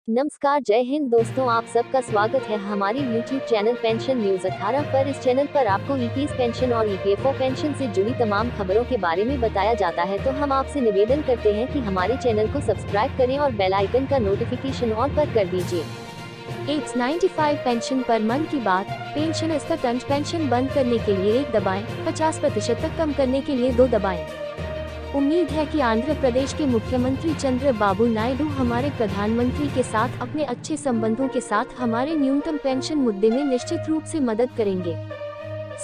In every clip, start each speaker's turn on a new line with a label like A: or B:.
A: नमस्कार, जय हिंद दोस्तों, आप सबका स्वागत है हमारे YouTube चैनल पेंशन न्यूज 18 पर। इस चैनल पर आपको ईपीएस पेंशन और ईपीएफओ पेंशन से जुड़ी तमाम खबरों के बारे में बताया जाता है। तो हम आपसे निवेदन करते हैं कि हमारे चैनल को सब्सक्राइब करें और बेल आइकन का नोटिफिकेशन ऑन पर कर दीजिए।
B: 895 पेंशन पर मन की बात। पेंशन स्तर पेंशन बंद करने के लिए 1 दबाएं, 50% तक कम करने के लिए 2 दबाएं। उम्मीद है कि आंध्र प्रदेश के मुख्यमंत्री चंद्रबाबू नायडू हमारे प्रधानमंत्री के साथ अपने अच्छे संबंधों के साथ हमारे न्यूनतम पेंशन मुद्दे में निश्चित रूप से मदद करेंगे।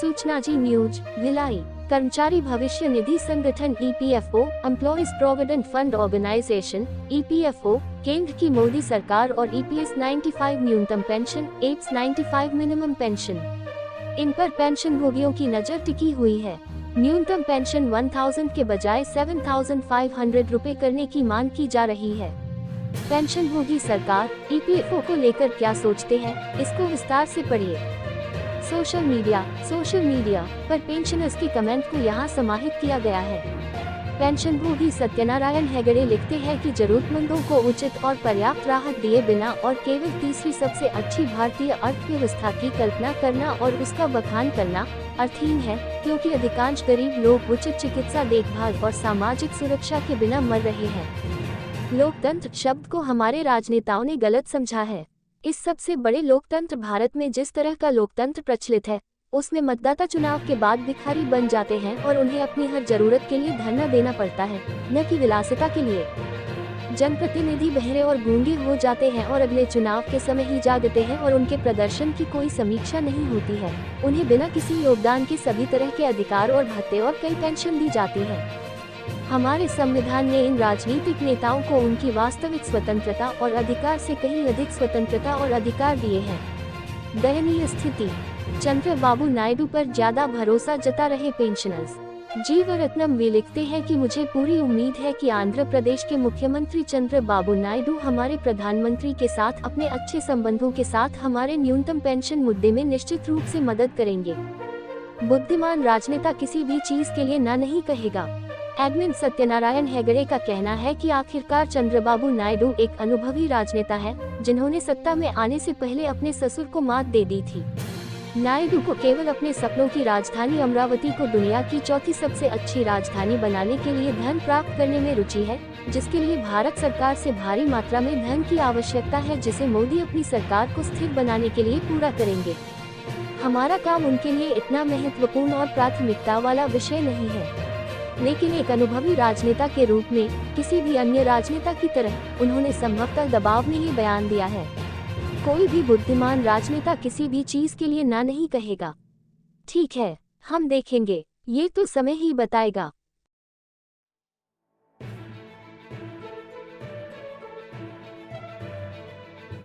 B: सूचना जी न्यूज भिलाई। कर्मचारी भविष्य निधि संगठन EPFO, employees provident fund organisation EPFO, केंद्र की मोदी सरकार और ईपीएस 95 न्यूनतम पेंशन, एप्स 95 मिनिमम पेंशन, इन पर पेंशन भोगियों की नजर टिकी हुई है। न्यूनतम पेंशन 1000 के बजाय 7500 रुपए करने की मांग की जा रही है। पेंशन भोगी सरकार ईपीएफओ को लेकर क्या सोचते हैं, इसको विस्तार से पढ़िए। सोशल मीडिया पर पेंशनर्स के कमेंट को यहाँ समाहित किया गया है। पेंशन भोगी सत्यनारायण हेगड़े लिखते हैं कि जरूरतमंदों को उचित और पर्याप्त राहत दिए बिना और केवल तीसरी सबसे अच्छी भारतीय अर्थव्यवस्था की कल्पना करना और उसका बखान करना अर्थहीन है, क्योंकि अधिकांश गरीब लोग उचित चिकित्सा देखभाल और सामाजिक सुरक्षा के बिना मर रहे हैं। लोकतंत्र शब्द को हमारे राजनेताओं ने गलत समझा है। इस सबसे बड़े लोकतंत्र भारत में जिस तरह का लोकतंत्र प्रचलित है, उसमें मतदाता चुनाव के बाद भिखारी बन जाते हैं और उन्हें अपनी हर जरूरत के लिए धरना देना पड़ता है, न कि विलासिता के लिए। जनप्रतिनिधि बहरे और गूंगे हो जाते हैं और अगले चुनाव के समय ही जागते हैं और उनके प्रदर्शन की कोई समीक्षा नहीं होती है। उन्हें बिना किसी योगदान के सभी तरह के अधिकार और भत्ते और कई पेंशन दी जाती है। हमारे संविधान ने इन राजनीतिक नेताओं को उनकी वास्तविक स्वतंत्रता और अधिकार से कहीं अधिक स्वतंत्रता और अधिकार दिए हैं। दयनीय स्थिति। चंद्रबाबू नायडू पर ज्यादा भरोसा जता रहे पेंशनर्स। जीवरत्नम वे लिखते हैं कि मुझे पूरी उम्मीद है कि आंध्र प्रदेश के मुख्यमंत्री चंद्रबाबू नायडू हमारे प्रधानमंत्री के साथ अपने अच्छे संबंधों के साथ हमारे न्यूनतम पेंशन मुद्दे में निश्चित रूप से मदद करेंगे। बुद्धिमान राजनेता किसी भी चीज के लिए ना नहीं कहेगा। एडमिन सत्यनारायण हेगड़े का कहना है कि आखिरकार चंद्रबाबू नायडू एक अनुभवी राजनेता है, जिन्होंने सत्ता में आने से पहले अपने ससुर को मात दे दी थी। नायडू को केवल अपने सपनों की राजधानी अमरावती को दुनिया की चौथी सबसे अच्छी राजधानी बनाने के लिए धन प्राप्त करने में रुचि है, जिसके लिए भारत सरकार से भारी मात्रा में धन की आवश्यकता है, जिसे मोदी अपनी सरकार को स्थिर बनाने के लिए पूरा करेंगे। हमारा काम उनके लिए इतना महत्वपूर्ण और प्राथमिकता वाला विषय नहीं है, लेकिन एक अनुभवी राजनेता के रूप में किसी भी अन्य राजनेता की तरह उन्होंने संभवतः दबाव में ही बयान दिया है। कोई भी बुद्धिमान राजनेता किसी भी चीज के लिए ना नहीं कहेगा। ठीक है, हम देखेंगे, ये तो समय ही बताएगा।